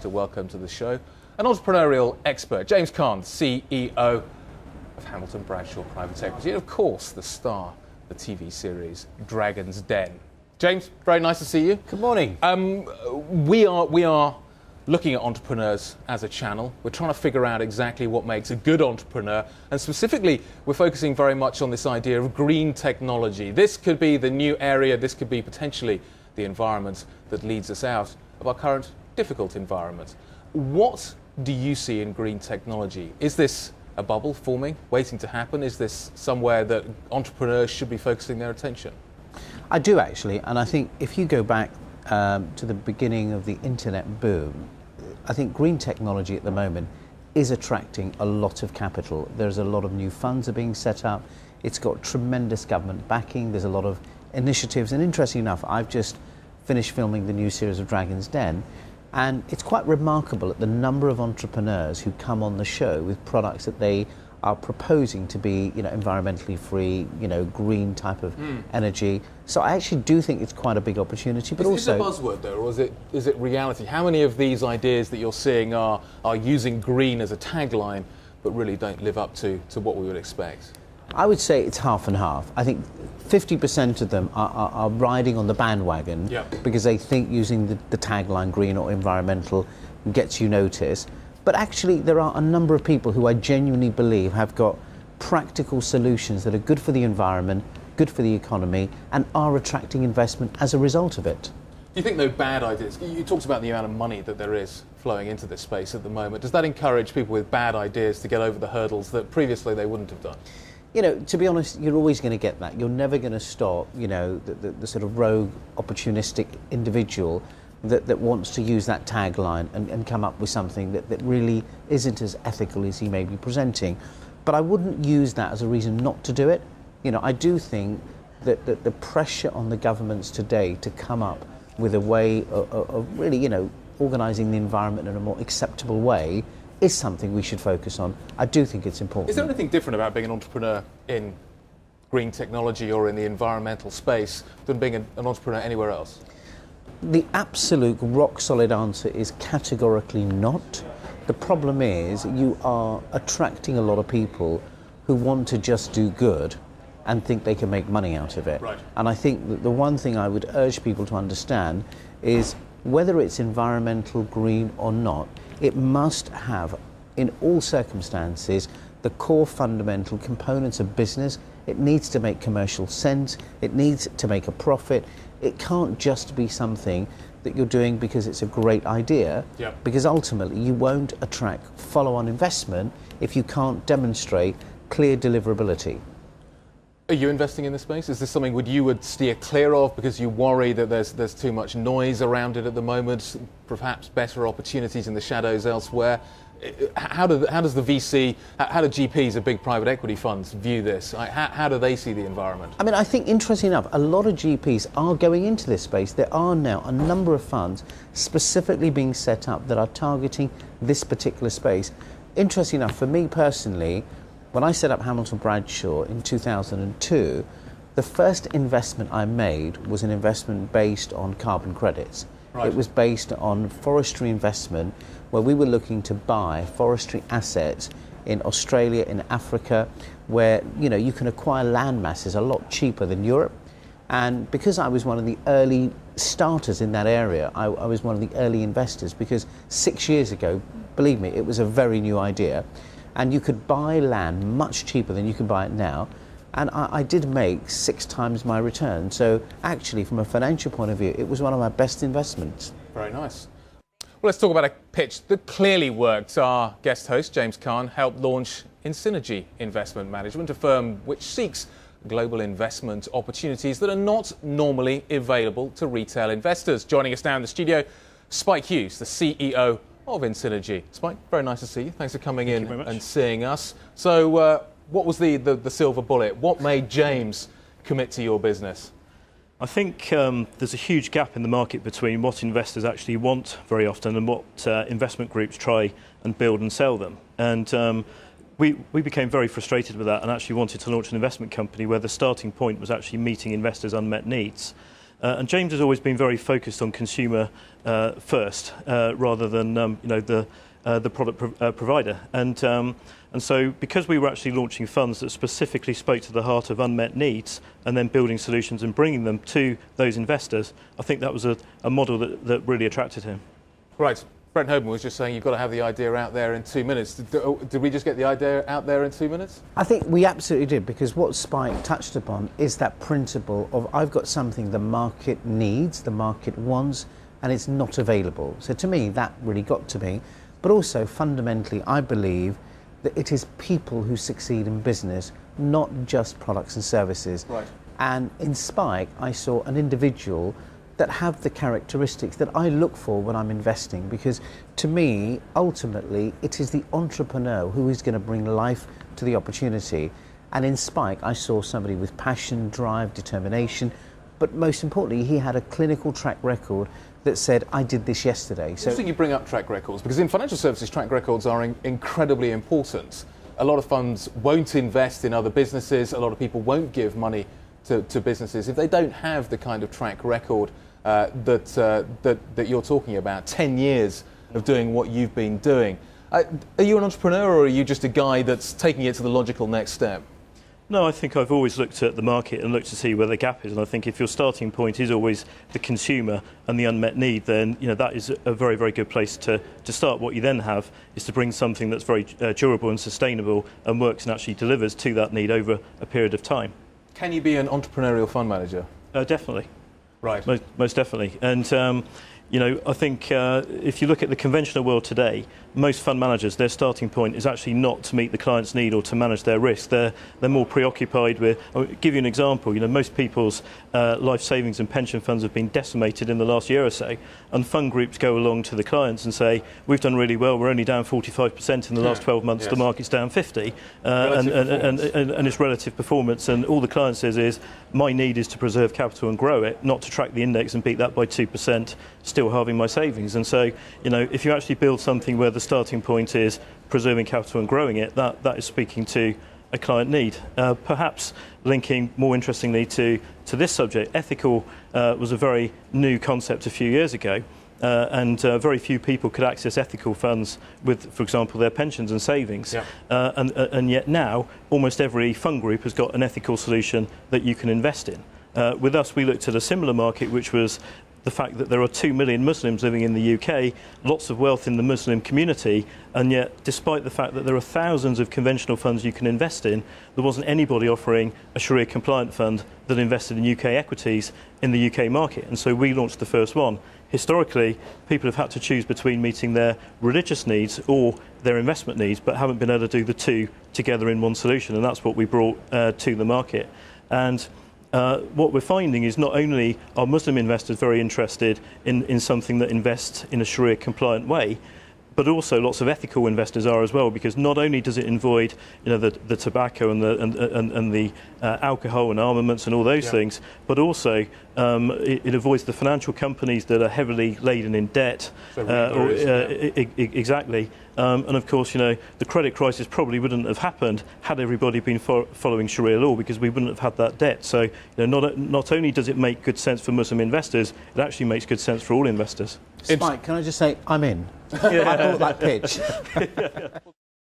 to welcome to the show an entrepreneurial expert, James Caan, CEO of Hamilton Bradshaw Private Equity, and of course the star of the TV series Dragon's Den. James, very nice to see you. Good morning. We are looking at entrepreneurs as a channel. We're trying to figure out exactly what makes a good entrepreneur, and specifically we're focusing very much on this idea of green technology. This could be the new area, this could be potentially the environment that leads us out of our current difficult environment. What do you see in green technology? Is this a bubble forming, waiting to happen? Is this somewhere that entrepreneurs should be focusing their attention? I do actually, and I think if you go back to the beginning of the internet boom, I think green technology at the moment is attracting a lot of capital. There's a lot of new funds are being set up. It's got tremendous government backing. There's a lot of initiatives, and interesting enough, I've just finished filming the new series of Dragon's Den, and it's quite remarkable at the number of entrepreneurs who come on the show with products that they are proposing to be, environmentally free, green type of energy. So I actually do think it's quite a big opportunity. But is it a buzzword though, or is it reality? How many of these ideas that you're seeing are using green as a tagline, but really don't live up to what we would expect? I would say it's half and half. I think 50% of them are riding on the bandwagon because they think using the tagline green or environmental gets you noticed. But actually there are a number of people who I genuinely believe have got practical solutions that are good for the environment, good for the economy, and are attracting investment as a result of it. Do you think though bad ideas, you talked about the amount of money that there is flowing into this space at the moment, does that encourage people with bad ideas to get over the hurdles that previously they wouldn't have done? To be honest, you're always going to get that. You're never going to stop, the sort of rogue, opportunistic individual that wants to use that tagline and come up with something that really isn't as ethical as he may be presenting. But I wouldn't use that as a reason not to do it. I do think that the pressure on the governments today to come up with a way of really, organising the environment in a more acceptable way is something we should focus on. I do think it's important. Is there anything different about being an entrepreneur in green technology or in the environmental space than being an entrepreneur anywhere else? The absolute rock-solid answer is categorically not. The problem is you are attracting a lot of people who want to just do good and think they can make money out of it. Right. And I think that the one thing I would urge people to understand is whether it's environmental, green or not, it must have, in all circumstances, the core fundamental components of business. It needs to make commercial sense. It needs to make a profit. It can't just be something that you're doing because it's a great idea, because ultimately you won't attract follow-on investment if you can't demonstrate clear deliverability. Are you investing in this space? Is this something you would steer clear of because you worry that there's too much noise around it at the moment, perhaps better opportunities in the shadows elsewhere? How does the VC, how do GPs of big private equity funds view this? How do they see the environment? I mean, I think, interesting enough, a lot of GPs are going into this space. There are now a number of funds specifically being set up that are targeting this particular space. Interesting enough, for me personally, when I set up Hamilton Bradshaw in 2002, the first investment I made was an investment based on carbon credits. Right. It was based on forestry investment, where we were looking to buy forestry assets in Australia, in Africa, where you can acquire land masses a lot cheaper than Europe. And because I was one of the early starters in that area, I was one of the early investors, because 6 years ago, believe me, it was a very new idea. And you could buy land much cheaper than you can buy it now. And I did make 6 times my return. So actually, from a financial point of view, it was one of my best investments. Very nice. Well, let's talk about a pitch that clearly worked. Our guest host, James Caan, helped launch Insynergy Investment Management, a firm which seeks global investment opportunities that are not normally available to retail investors. Joining us now in the studio, Spike Hughes, the CEO of Insynergy. Spike, very nice to see you. Thanks for coming in and seeing us. So what was the silver bullet? What made James commit to your business? I think there's a huge gap in the market between what investors actually want very often and what investment groups try and build and sell them. And we became very frustrated with that and actually wanted to launch an investment company where the starting point was actually meeting investors' unmet needs. And James has always been very focused on consumer first, rather than the product provider. And so because we were actually launching funds that specifically spoke to the heart of unmet needs and then building solutions and bringing them to those investors, I think that was a model that really attracted him. Right. Brent Hoban was just saying you've got to have the idea out there in 2 minutes. Did we just get the idea out there in 2 minutes? I think we absolutely did, because what Spike touched upon is that principle of I've got something the market needs, the market wants, and it's not available. So to me, that really got to me. But also, fundamentally, I believe that it is people who succeed in business, not just products and services. Right. And in Spike, I saw an individual that have the characteristics that I look for when I'm investing, because to me, ultimately, it is the entrepreneur who is going to bring life to the opportunity. And in Spike, I saw somebody with passion, drive, determination, but most importantly, he had a clinical track record that said, I did this yesterday. So interesting you bring up track records, because in financial services, track records are incredibly important. A lot of funds won't invest in other businesses. A lot of people won't give money to businesses if they don't have the kind of track record that you're talking about, 10 years of doing what you've been doing. Are you an entrepreneur, or are you just a guy that's taking it to the logical next step? No, I think I've always looked at the market and looked to see where the gap is, and I think if your starting point is always the consumer and the unmet need, then that is a very, very good place to start. What you then have is to bring something that's very durable and sustainable and works and actually delivers to that need over a period of time. Can you be an entrepreneurial fund manager? Definitely. Right. Most definitely. And I think if you look at the conventional world today, most fund managers, their starting point is actually not to meet the client's need or to manage their risk. They're more preoccupied with. I'll give you an example. Most people's life savings and pension funds have been decimated in the last year or so, and fund groups go along to the clients and say, we've done really well, we're only down 45% in the last 12 months, yes. The market's down 50%, and it's relative performance, and all the client says is, my need is to preserve capital and grow it, not to track the index and beat that by 2%, still halving my savings. And so, if you actually build something where the starting point is preserving capital and growing it, that is speaking to a client need. Perhaps linking more interestingly to this subject, ethical was a very new concept a few years ago, and very few people could access ethical funds with, for example, their pensions and savings. Yeah. And yet now, almost every fund group has got an ethical solution that you can invest in. With us, we looked at a similar market, which was the fact that there are 2 million Muslims living in the UK, lots of wealth in the Muslim community, and yet despite the fact that there are thousands of conventional funds you can invest in, there wasn't anybody offering a Sharia compliant fund that invested in UK equities in the UK market. And so we launched the first one. Historically, people have had to choose between meeting their religious needs or their investment needs, but haven't been able to do the two together in one solution, and that's what we brought to the market. And what we're finding is not only are Muslim investors very interested in something that invests in a Sharia compliant way, but also lots of ethical investors are as well, because not only does it avoid the tobacco and the alcohol and armaments and all those things, but also it avoids the financial companies that are heavily laden in debt. Exactly. And of course, the credit crisis probably wouldn't have happened had everybody been following Sharia law, because we wouldn't have had that debt. So not only does it make good sense for Muslim investors, it actually makes good sense for all investors. Spike, can I just say, I'm in. I bought that pitch.